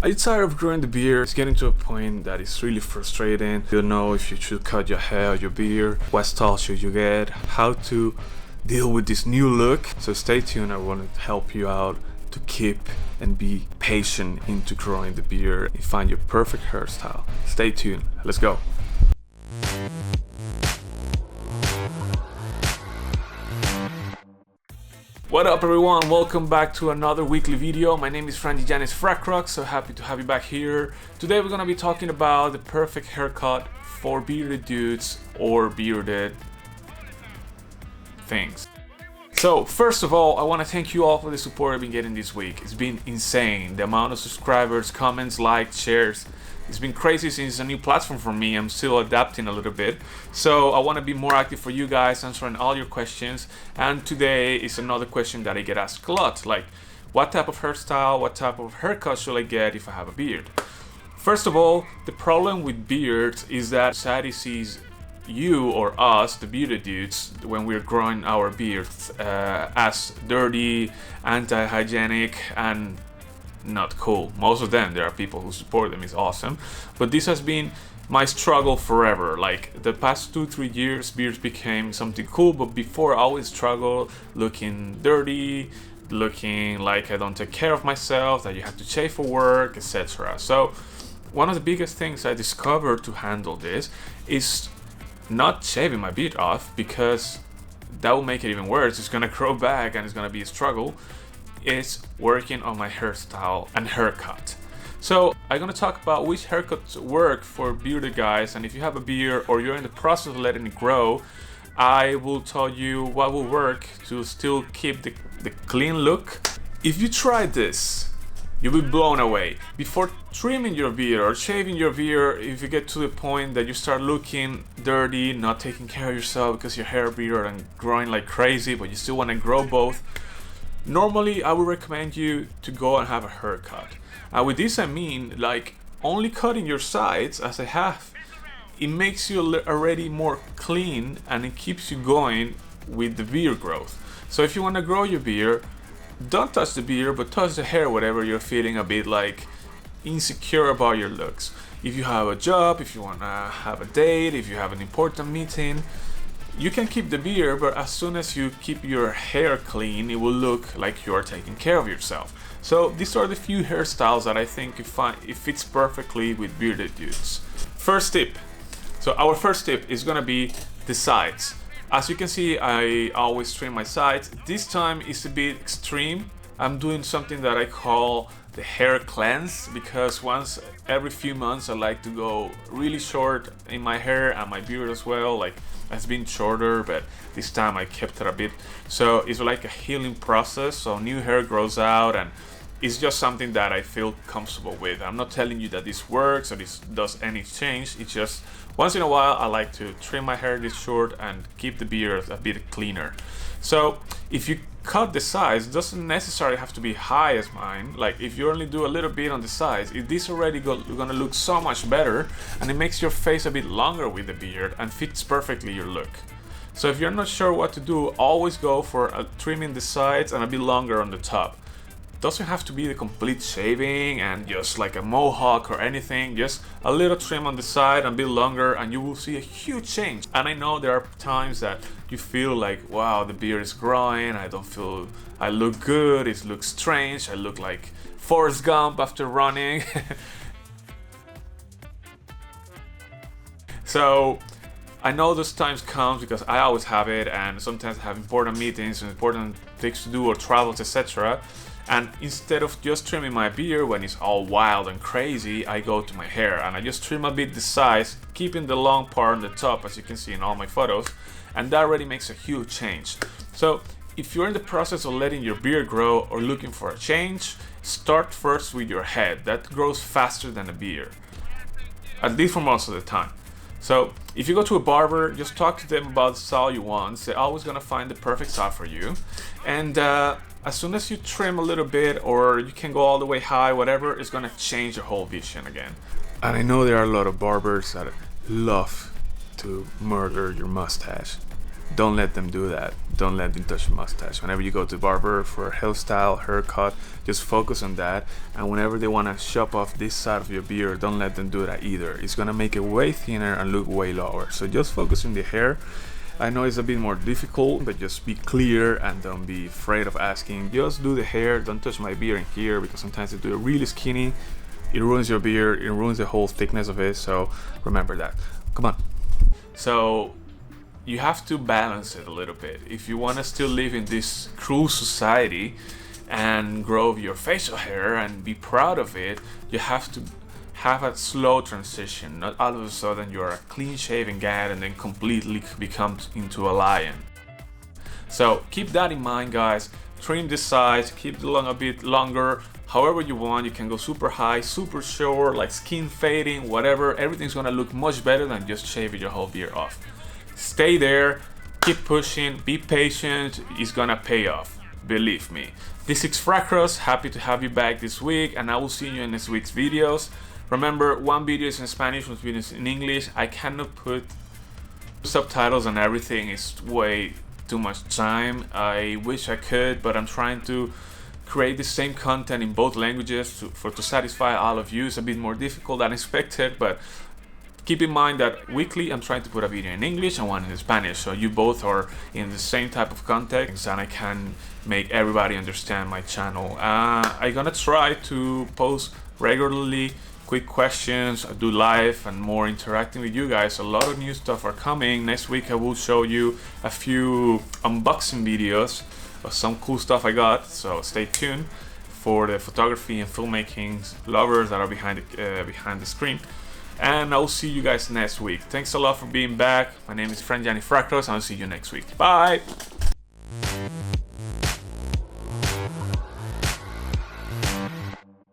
Are you tired of growing the beard? It's getting to a point that it's really frustrating. You don't know if you should cut your hair or your beard, what style should you get, how to deal with this new look. So stay tuned, I want to help you out to keep and be patient into growing the beard and find your perfect hairstyle. Stay tuned, let's go. What up everyone, welcome back to another weekly video. My name is Fracrox, so happy to have you back here. Today we're gonna be talking about the perfect haircut for bearded dudes or bearded things. So first of all, I want to thank you all for the support I've been getting this week. It's been insane. The amount of subscribers, comments, likes, shares. It's been crazy since it's a new platform for me. I'm still adapting a little bit. So I want to be more active for you guys, answering all your questions. And today is another question that I get asked a lot. Like, what type of hairstyle, what type of haircut should I get if I have a beard? First of all, the problem with beards is that society sees you or us, the bearded dudes, when we're growing our beards as dirty, anti-hygienic, and not cool. Most of them, there are people who support them, it's awesome, but this has been my struggle forever. Like the past 2-3 years, beards became something cool, but before I always struggled looking dirty, looking like I don't take care of myself, that you have to shave for work, etc. So one of the biggest things I discovered to handle this is not shaving my beard off, because that will make it even worse. It's gonna grow back and it's gonna be a struggle. It's working on my hairstyle and haircut. So I'm gonna talk about which haircuts work for bearded guys, and if you have a beard or you're in the process of letting it grow, I will tell you what will work to still keep the clean look. If you try this, you'll be blown away. Before trimming your beard or shaving your beard, if you get to the point that you start looking dirty, not taking care of yourself because your hair, beard, and growing like crazy, but you still want to grow both, normally I would recommend you to go and have a haircut. With this I mean like only cutting your sides as I have. It makes you already more clean and it keeps you going with the beard growth. So if you want to grow your beard, don't touch the beard, but touch the hair whenever you're feeling a bit like insecure about your looks. If you have a job, if you want to have a date, if you have an important meeting, you can keep the beard, but as soon as you keep your hair clean, it will look like you're taking care of yourself. So these are the few hairstyles that I think it fits perfectly with bearded dudes. First tip. So our first tip is gonna be the sides. As you can see, I always trim my sides. This time is a bit extreme. I'm doing something that I call the hair cleanse, because once every few months I like to go really short in my hair and my beard as well. Like it's been shorter, but this time I kept it a bit. So it's like a healing process. So new hair grows out, and it's just something that I feel comfortable with. I'm not telling you that this works or this does any change. It's just once in a while I like to trim my hair this short and keep the beard a bit cleaner. So if you cut the sides, it doesn't necessarily have to be high as mine. Like if you only do a little bit on the sides, this already gonna look so much better, and it makes your face a bit longer with the beard and fits perfectly your look. So if you're not sure what to do, always go for trimming the sides and a bit longer on the top. Doesn't have to be the complete shaving and just like a mohawk or anything. Just a little trim on the side and a bit longer, and you will see a huge change. And I know there are times that you feel like, wow, the beard is growing, I don't feel I look good, it looks strange, I look like Forrest Gump after running. So I know those times come because I always have it, and sometimes I have important meetings and important things to do or travels, etc. And instead of just trimming my beard when it's all wild and crazy, I go to my hair and I just trim a bit the sides, keeping the long part on the top, as you can see in all my photos, and that already makes a huge change. So if you're in the process of letting your beard grow or looking for a change, start first with your head. That grows faster than a beard, at least for most of the time. So if you go to a barber, just talk to them about the style you want. They're always gonna find the perfect style for you. And as soon as you trim a little bit, or you can go all the way high, whatever, it's gonna change your whole vision again. And I know there are a lot of barbers that love to murder your mustache. don't let them do that. Don't let them touch your mustache. Whenever you go to barber for a hairstyle, haircut, just focus on that. And whenever they want to chop off this side of your beard, don't let them do that either. It's gonna make it way thinner and look way lower. So just focus on the hair. I know it's a bit more difficult, but just be clear and don't be afraid of asking. Just do the hair, don't touch my beard in here, because sometimes they do it really skinny. It ruins your beard, it ruins the whole thickness of it, so remember that. Come on. So you have to balance it a little bit. If you want to still live in this cruel society and grow your facial hair and be proud of it, you have to have a slow transition. Not all of a sudden you're a clean shaven guy and then completely become into a lion. So keep that in mind, guys. Trim this size, keep the long a bit longer, however you want. You can go super high, super short, like skin fading, whatever. Everything's gonna look much better than just shaving your whole beard off. Stay there, keep pushing, be patient, it's gonna pay off, believe me. This is Fracrox, happy to have you back this week, and I will see you in next week's videos. Remember, one video is in Spanish, one video is in English. I cannot put subtitles on everything, it's way too much time. I wish I could, but I'm trying to create the same content in both languages to satisfy all of you. It's a bit more difficult than expected, but keep in mind that weekly I'm trying to put a video in English and one in Spanish, so you both are in the same type of context and I can make everybody understand my channel. I'm gonna try to post regularly, quick questions, do live and more interacting with you guys. A lot of new stuff are coming. Next week I will show you a few unboxing videos of some cool stuff I got, so stay tuned for the photography and filmmaking lovers that are behind the screen. And I'll see you guys next week. Thanks a lot for being back. My name is friend Gianni Fracrox, and I'll see you next week. Bye!